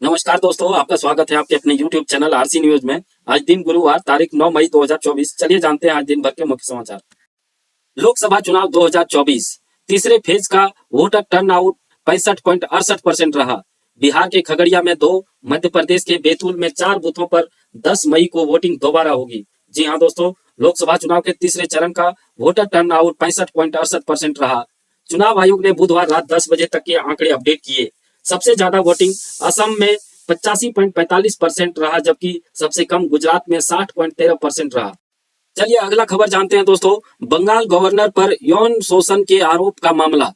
नमस्कार दोस्तों, आपका स्वागत है आपके अपने YouTube चैनल आरसी न्यूज में। आज दिन गुरुवार तारीख 9 मई 2024। चलिए जानते हैं आज दिन भर के मुख्य समाचार। लोकसभा चुनाव 2024 तीसरे फेज का वोटर टर्नआउट 65.68% रहा। बिहार के खगड़िया में 2, मध्य प्रदेश के बैतूल में 4 बूथों पर 10 मई को वोटिंग दोबारा होगी। जी हाँ दोस्तों, लोकसभा चुनाव के तीसरे चरण का वोटर टर्नआउट 65.68% रहा। चुनाव आयोग ने बुधवार रात 10 बजे तक के आंकड़े अपडेट किए। सबसे ज्यादा वोटिंग असम में 85.45% रहा, जबकि सबसे कम गुजरात में 60.13% रहा। चलिए अगला खबर जानते हैं दोस्तों। बंगाल गवर्नर पर यौन शोषण के आरोप का मामला।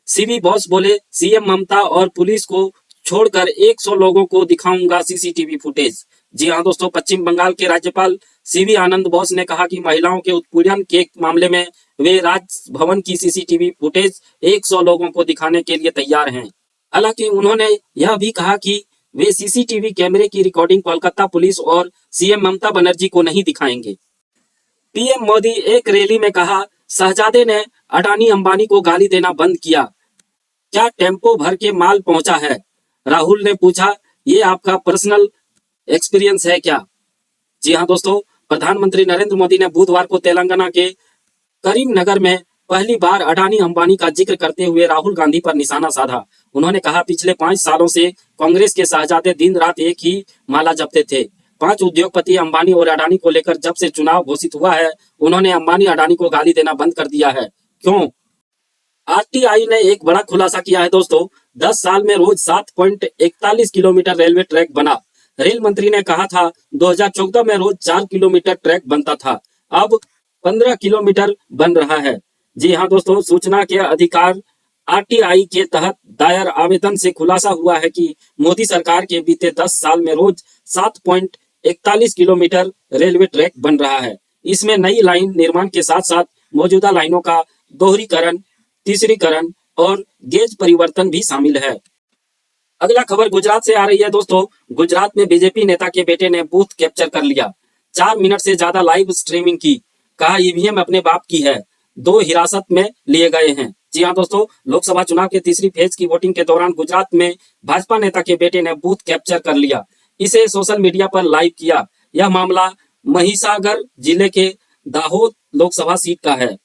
सीवी बॉस बोले, सीएम ममता और पुलिस को छोड़कर 100 लोगों को दिखाऊंगा सीसीटीवी फुटेज। जी हाँ दोस्तों, पश्चिम बंगाल के राज्यपाल सीवी आनंद बोस ने कहा कि महिलाओं के उत्पीड़न के मामले में वे राजभवन की सीसीटीवी फुटेज 100 लोगों को दिखाने के लिए तैयार हैं। हालांकि उन्होंने यह भी कहा कि वे सीसीटीवी कैमरे की रिकॉर्डिंग कोलकाता पुलिस और सीएम ममता बनर्जी को नहीं दिखाएंगे। पीएम मोदी एक रैली में कहा, शहजादे ने अडानी अंबानी को गाली देना बंद किया, क्या टेम्पो भर के माल पहुंचा है? राहुल ने पूछा, ये आपका पर्सनल एक्सपीरियंस है क्या? जी हाँ दोस्तों, प्रधानमंत्री नरेंद्र मोदी ने बुधवार को तेलंगाना के करीमनगर में पहली बार अडानी अंबानी का जिक्र करते हुए राहुल गांधी पर निशाना साधा। उन्होंने कहा, पिछले 5 सालों से कांग्रेस के शहजादे दिन रात एक ही माला जपते थे। 5 उद्योगपति अंबानी और अडानी को लेकर जब से चुनाव घोषित हुआ है, उन्होंने अंबानी अडानी को गाली देना बंद कर दिया है। क्यों? आरटीआई ने एक बड़ा खुलासा किया है दोस्तों। 10 साल में रोज 7.41 किलोमीटर रेलवे ट्रैक बना। रेल मंत्री ने कहा था 2014 में रोज 4 किलोमीटर ट्रैक बनता था, अब 15 किलोमीटर बन रहा है। जी हाँ दोस्तों, सूचना के अधिकार आरटीआई के तहत दायर आवेदन से खुलासा हुआ है कि मोदी सरकार के बीते 10 साल में रोज 7.41 किलोमीटर रेलवे ट्रैक बन रहा है। इसमें नई लाइन निर्माण के साथ साथ मौजूदा लाइनों का दोहरीकरण, तीसरीकरण और गेज परिवर्तन भी शामिल है। अगला खबर गुजरात से आ रही है दोस्तों। गुजरात में बीजेपी नेता के बेटे ने बूथ कैप्चर कर लिया। 4 मिनट से ज्यादा लाइव स्ट्रीमिंग की। कहा, ईवीएम अपने बाप की है। 2 हिरासत में लिए गए हैं। जी हाँ दोस्तों, लोकसभा चुनाव के तीसरी फेज की वोटिंग के दौरान गुजरात में भाजपा नेता के बेटे ने बूथ कैप्चर कर लिया। इसे सोशल मीडिया पर लाइव किया। यह मामला महिसागर जिले के दाहोद लोकसभा सीट का है।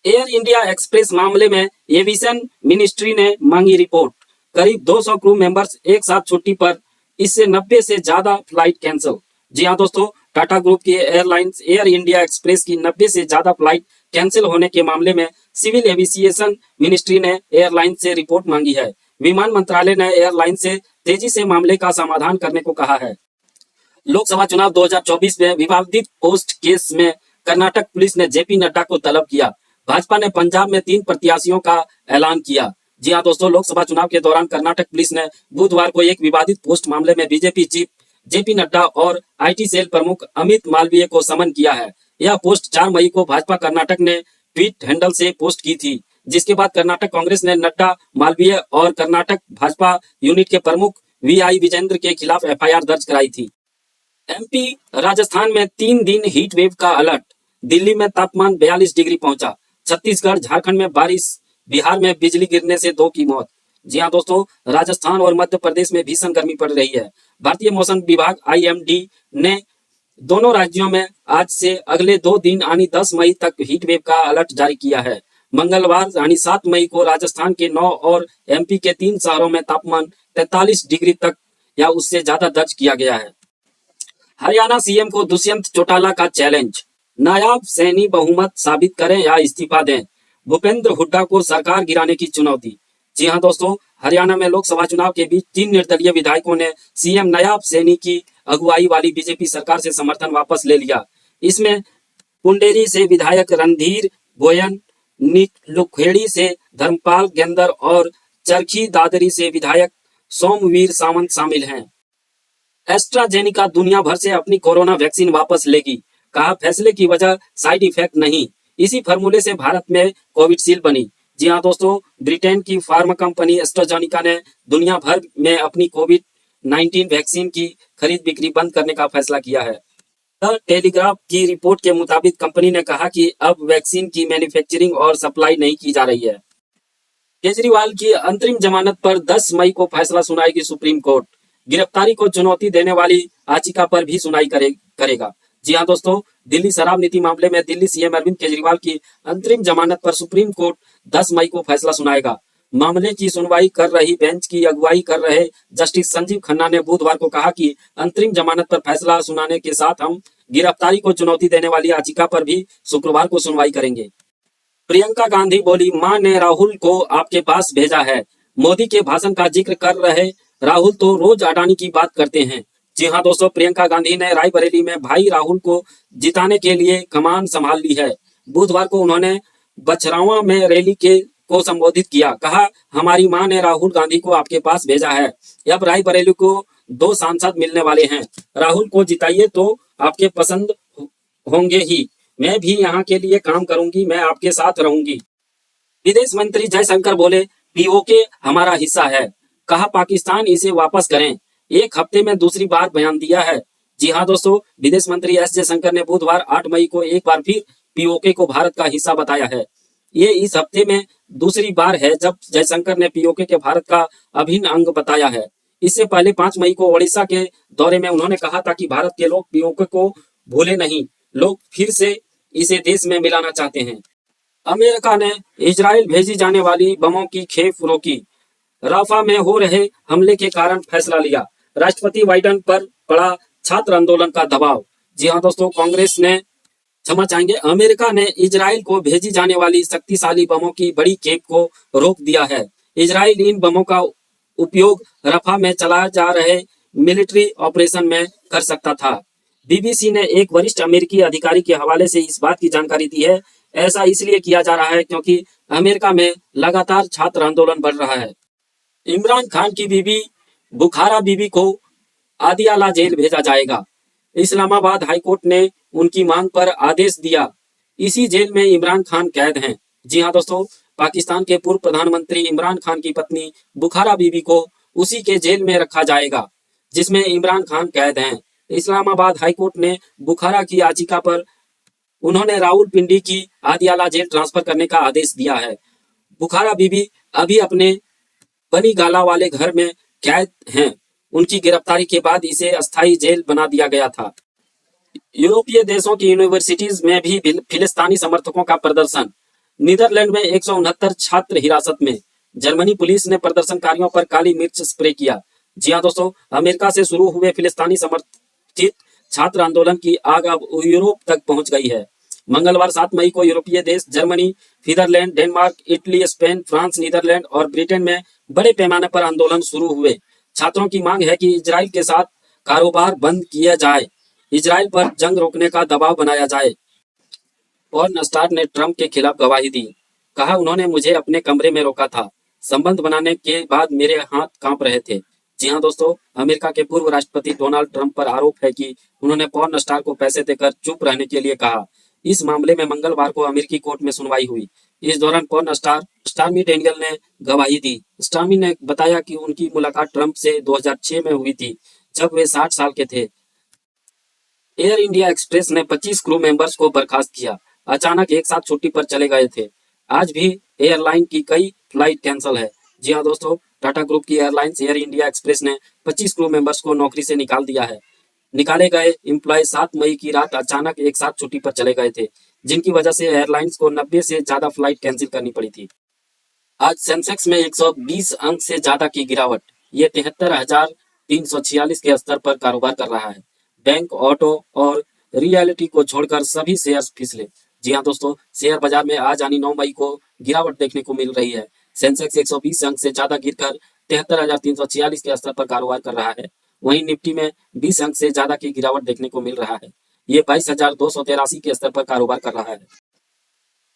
एयर इंडिया एक्सप्रेस मामले में एविएशन मिनिस्ट्री ने मांगी रिपोर्ट। करीब 200 क्रू मेंबर्स एक साथ छुट्टी पर, इससे 90 से ज्यादा फ्लाइट कैंसिल। जी हाँ दोस्तों, टाटा ग्रुप की एयरलाइंस एयर इंडिया एक्सप्रेस की 90 से ज्यादा फ्लाइट कैंसिल होने के मामले में सिविल एविएशन मिनिस्ट्री ने एयरलाइन से रिपोर्ट मांगी है। विमान मंत्रालय ने एयरलाइन से तेजी से मामले का समाधान करने को कहा है। लोकसभा चुनाव 2024 में विवादित पोस्ट केस में कर्नाटक पुलिस ने जेपी नड्डा को तलब किया। भाजपा ने पंजाब में 3 प्रत्याशियों का ऐलान किया। जी हाँ दोस्तों, लोकसभा चुनाव के दौरान कर्नाटक पुलिस ने बुधवार को एक विवादित पोस्ट मामले में बीजेपी चीफ जेपी नड्डा और आईटी सेल प्रमुख अमित मालवीय को समन किया है। यह पोस्ट 4 मई को भाजपा कर्नाटक ने ट्वीट हैंडल से पोस्ट की थी, जिसके बाद कर्नाटक कांग्रेस ने नड्डा, मालवीय और कर्नाटक भाजपा यूनिट के प्रमुख वीआई विजेंद्र के खिलाफ एफआईआर दर्ज कराई थी। एमपी राजस्थान में 3 दिन हीट वेव का अलर्ट। दिल्ली में तापमान 42 डिग्री पहुंचा। छत्तीसगढ़ झारखंड में बारिश। बिहार में बिजली गिरने से 2 की मौत। जी हाँ दोस्तों, राजस्थान और मध्य प्रदेश में भीषण गर्मी पड़ रही है। भारतीय मौसम विभाग आईएमडी ने दोनों राज्यों में आज से अगले 2 दिन यानी 10 मई तक हीट वेव का अलर्ट जारी किया है। मंगलवार यानी 7 मई को राजस्थान के 9 और एमपी के 3 शहरों में तापमान 43 डिग्री तक या उससे ज्यादा दर्ज किया गया है। हरियाणा सीएम को दुष्यंत चौटाला का चैलेंज। नायाब सैनी बहुमत साबित करें या इस्तीफा दें, भूपेंद्र हुड्डा को सरकार गिराने की चुनौती। जी हां दोस्तों, हरियाणा में लोकसभा चुनाव के बीच 3 निर्दलीय विधायकों ने सीएम नायाब सैनी की अगुवाई वाली बीजेपी सरकार से समर्थन वापस ले लिया। इसमें पुंडेरी से विधायक रणधीर गोयन, नीलखेड़ी से धर्मपाल गेंदर और चरखी दादरी से विधायक सोमवीर सावंत शामिल हैं। एस्ट्राजेनिका दुनिया भर से अपनी कोरोना वैक्सीन वापस लेगी। कहा, फैसले की वजह साइड इफेक्ट नहीं, इसी फॉर्मूले से भारत में कोविडशील्ड बनी। जी हाँ दोस्तों, ब्रिटेन की फार्मा कंपनी एस्ट्राजेनिका ने दुनिया भर में अपनी कोविड-19 वैक्सीन की खरीद बिक्री बंद करने का फैसला किया है। द टेलीग्राफ की रिपोर्ट के मुताबिक कंपनी ने कहा कि अब वैक्सीन की मैन्युफैक्चरिंग और सप्लाई नहीं की जा रही है। केजरीवाल की अंतरिम जमानत पर 10 मई को फैसला सुनाएगी सुप्रीम कोर्ट। गिरफ्तारी को चुनौती देने वाली याचिका पर भी सुनवाई करेगा। जी हाँ दोस्तों, दिल्ली शराब नीति मामले में दिल्ली सीएम अरविंद केजरीवाल की अंतरिम जमानत पर सुप्रीम कोर्ट 10 मई को फैसला सुनाएगा। मामले की सुनवाई कर रही बेंच की अगुवाई कर रहे जस्टिस संजीव खन्ना ने बुधवार को कहा कि अंतरिम जमानत पर फैसला सुनाने के साथ हम गिरफ्तारी को चुनौती देने वाली याचिका पर भी शुक्रवार को सुनवाई करेंगे। प्रियंका गांधी बोली, मां ने राहुल को आपके पास भेजा है। मोदी के भाषण का जिक्र कर रहे राहुल तो रोज अडानी की बात करते हैं। जी हाँ दोस्तों, प्रियंका गांधी ने रायबरेली में भाई राहुल को जिताने के लिए कमान संभाल ली है। बुधवार को उन्होंने बछरावा में रैली को संबोधित किया। कहा, हमारी मां ने राहुल गांधी को आपके पास भेजा है। अब रायबरेली को 2 सांसद मिलने वाले हैं। राहुल को जिताइए तो आपके पसंद होंगे ही। मैं भी यहाँ के लिए काम करूंगी, मैं आपके साथ रहूंगी। विदेश मंत्री जयशंकर बोले, पीओके हमारा हिस्सा है। कहा, पाकिस्तान इसे वापस करें। एक हफ्ते में दूसरी बार बयान दिया है। जी हाँ दोस्तों, विदेश मंत्री एस जयशंकर ने बुधवार 8 मई को एक बार फिर पीओके को भारत का हिस्सा बताया है। ये इस हफ्ते में दूसरी बार है जब जयशंकर ने पीओके के भारत का अभिन्न अंग बताया है। इससे पहले 5 मई को ओडिशा के दौरे में उन्होंने कहा था कि भारत के लोग पीओके को भूले नहीं, लोग फिर से इसे देश में मिलाना चाहते हैं। अमेरिका ने इजराइल भेजी जाने वाली बमों की खेप रोकी। राफा में हो रहे हमले के कारण फैसला लिया। राष्ट्रपति बाइडेन पर पड़ा छात्र आंदोलन का दबाव। जी हाँ दोस्तों, कांग्रेस ने क्षमा चाहेंगे, अमेरिका ने इजराइल को भेजी जाने वाली शक्तिशाली बमों की बड़ी खेप को रोक दिया है। इजराइल इन बमों का उपयोग रफा में चलाए जा रहे मिलिट्री ऑपरेशन में कर सकता था। बीबीसी ने एक वरिष्ठ अमेरिकी अधिकारी के हवाले से इस बात की जानकारी दी है। ऐसा इसलिए किया जा रहा है क्योंकि अमेरिका में लगातार छात्र आंदोलन बढ़ रहा है। इमरान खान की बीवी बुखारा बीबी को आदियाला जेल भेजा जाएगा। इस्लामाबाद हाईकोर्ट ने उनकी मांग पर आदेश दिया। इसी जेल में इमरान खान कैद हैं। जी हाँ दोस्तों, पाकिस्तान के पूर्व प्रधानमंत्री इमरान खान की पत्नी बुखारा बीबी को उसी के जेल में रखा जाएगा जिसमें इमरान खान कैद हैं। इस्लामाबाद हाईकोर्ट ने बुखारा की याचिका पर उन्होंने रावलपिंडी की आदियाला जेल ट्रांसफर करने का आदेश दिया है। बुखारा बीबी अभी अपने बनी गाला वाले घर में कैद हैं। उनकी गिरफ्तारी के बाद इसे अस्थायी जेल बना दिया गया था। यूरोपीय देशों की यूनिवर्सिटीज में भी फिलिस्तीनी समर्थकों का प्रदर्शन। नीदरलैंड में 169 छात्र हिरासत में। जर्मनी पुलिस ने प्रदर्शनकारियों पर काली मिर्च स्प्रे किया। जी हाँ दोस्तों, अमेरिका से शुरू हुए फिलिस्तीनी समर्थित छात्र आंदोलन की आग अब यूरोप तक पहुंच गई है। मंगलवार 7 मई को यूरोपीय देश Germany, Netherland, Denmark, Italy, Spain, France, Netherland और ब्रिटेन में बड़े पैमाने पर आंदोलन शुरू हुए। छात्रों की मांग है कि इजराइल के साथ कारोबार बंद किया जाए, इजराइल पर जंग रोकने का दबाव बनाया जाए। पॉर्न स्टार ने ट्रंप के खिलाफ गवाही दी। कहा, उन्होंने मुझे अपने कमरे में रोका था। संबंध बनाने के बाद मेरे हाथ कांप रहे थे। जी हाँ दोस्तों, अमेरिका के पूर्व राष्ट्रपति डोनाल्ड ट्रंप पर आरोप है कि उन्होंने पॉर्न स्टार को पैसे देकर चुप रहने के लिए कहा। इस मामले में मंगलवार को अमेरिकी कोर्ट में सुनवाई हुई। इस दौरान पॉर्न स्टार स्टॉर्मी डेनियल ने गवाही दी। स्टॉर्मी ने बताया कि उनकी मुलाकात ट्रंप से 2006 में हुई थी, जब वे 60 साल के थे। एयर इंडिया एक्सप्रेस ने 25 क्रू मेंबर्स को बर्खास्त किया। अचानक एक साथ छुट्टी पर चले गए थे। आज भी एयरलाइन की कई फ्लाइट कैंसिल है। जी हाँ दोस्तों, टाटा ग्रुप की एयरलाइंस एयर इंडिया एक्सप्रेस ने 25 क्रू मेंबर्स को नौकरी से निकाल दिया है। निकाले गए एम्प्लॉय 7 मई की रात अचानक एक साथ छुट्टी पर चले गए थे, जिनकी वजह से एयरलाइंस को 90 से ज्यादा फ्लाइट कैंसिल करनी पड़ी थी। आज सेंसेक्स में 120 अंक से ज्यादा की गिरावट, ये 73,346 के स्तर पर कारोबार कर रहा है। बैंक, ऑटो और रियलिटी को छोड़कर सभी शेयर्स फिसले। जी हाँ दोस्तों, शेयर बाजार में आज यानी 9 मई को गिरावट देखने को मिल रही है। सेंसेक्स 120 अंक से ज्यादा गिरकर 73,346 के स्तर पर कारोबार कर रहा है। वहीं निफ्टी में 20 अंक से ज्यादा की गिरावट देखने को मिल रहा है। ये 22,283 के स्तर पर कारोबार कर रहा है।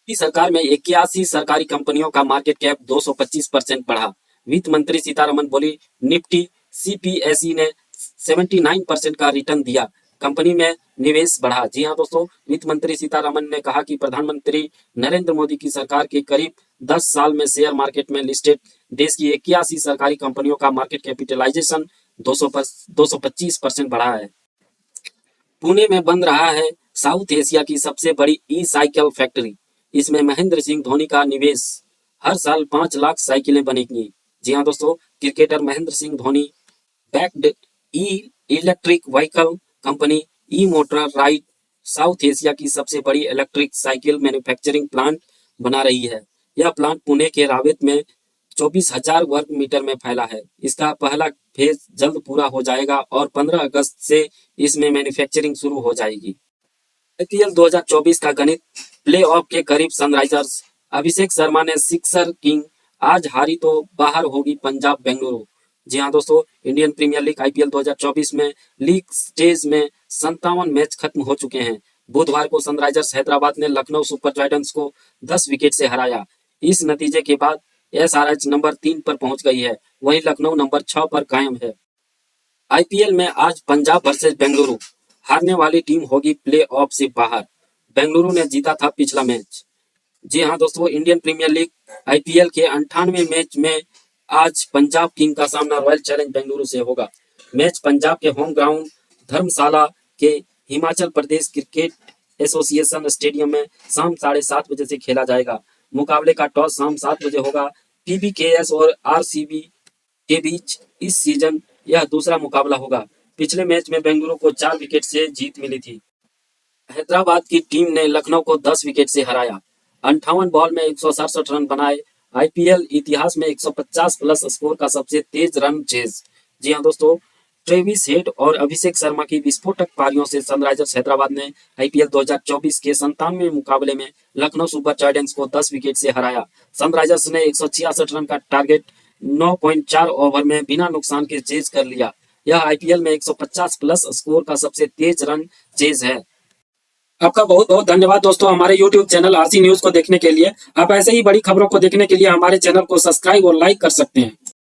सरकार में 81 सरकारी कंपनियों का मार्केट कैप 225% बढ़ा। वित्त मंत्री सीतारमन बोली, निफ्टी सीपीएसई ने 79% का रिटर्न दिया, कंपनी में निवेश बढ़ा। जी हाँ दोस्तों, वित्त मंत्री सीतारमन ने कहा कि प्रधानमंत्री नरेंद्र मोदी की सरकार के करीब 10 साल में शेयर मार्केट में लिस्टेड देश की 81 सरकारी कंपनियों का मार्केट कैपिटलाइजेशन 225% बढ़ा है। पुणे में बन रहा है साउथ एशिया की सबसे बड़ी ई साइकिल फैक्ट्री। इसमें महेंद्र सिंह धोनी का निवेश। हर साल 5 लाख साइकिलें बनेंगी। जी हाँ दोस्तों, क्रिकेटर महेंद्र सिंह धोनी बैक्ड ई इलेक्ट्रिक व्हीकल कंपनी ई मोटर राइड साउथ एशिया की सबसे बड़ी इलेक्ट्रिक साइकिल मैन्युफैक्चरिंग प्लांट बना रही है। यह प्लांट पुणे के रावेत में 24,000 वर्ग मीटर में फैला है। इसका पहला फेज जल्द पूरा हो जाएगा और 15 अगस्त से इसमें मैन्युफैक्चरिंग शुरू हो जाएगी। आईपीएल 2024 का गणित प्लेऑफ के करीब सनराइजर्स अभिषेक शर्मा ने सिक्सर किंग आज हारी तो बाहर होगी पंजाब बेंगलुरु। जी हाँ दोस्तों, इंडियन प्रीमियर लीग आईपीएल 2024 में लीग स्टेज में 57 मैच खत्म हो चुके हैं। बुधवार को सनराइजर्स हैदराबाद ने लखनऊ सुपर जायंट्स को 10 विकेट से हराया। इस नतीजे के बाद एसआरएच नंबर 3 पर पहुंच गई है, वहीं लखनऊ नंबर 6 पर कायम है। आईपीएल में आज पंजाब वर्सेस बेंगलुरु, हारने वाली टीम होगी प्ले ऑफ से बाहर। बेंगलुरु ने जीता था पिछला मैच। जी हाँ दोस्तों, इंडियन प्रीमियर लीग आईपीएल के 98वें मैच में आज पंजाब किंग का सामना रॉयल चैलेंज बेंगलुरु से होगा। मैच पंजाब के होम ग्राउंड धर्मशाला के Himachal Pradesh cricket association stadium में शाम 7:30 बजे से खेला जाएगा। मुकाबले का टॉस शाम 7 बजे होगा। पीबीकेएस और आरसीबी के बीच इस सीजन यह दूसरा मुकाबला होगा। पिछले मैच में बेंगलुरु को 4 विकेट से जीत मिली थी। हैदराबाद की टीम ने लखनऊ को 10 विकेट से हराया। 58 बॉल में 167 रन बनाए। आईपीएल इतिहास में 150 प्लस स्कोर का सबसे तेज रन चेज। जी हाँ दोस्तों, ट्रेविस हेड और अभिषेक शर्मा की विस्फोटक पारियों से सनराइजर्स हैदराबाद ने आईपीएल 2024 के 97वें मुकाबले में लखनऊ सुपर जायंट्स को 10 विकेट से हराया। सनराइजर्स ने 166 रन का टारगेट 9.4 ओवर में बिना नुकसान के चेज कर लिया। यह आईपीएल में 150 प्लस स्कोर का सबसे तेज रन चेज है। आपका बहुत बहुत धन्यवाद दोस्तों, हमारे YouTube चैनल आरसी न्यूज को देखने के लिए। आप ऐसे ही बड़ी खबरों को देखने के लिए हमारे चैनल को सब्सक्राइब और लाइक कर सकते हैं।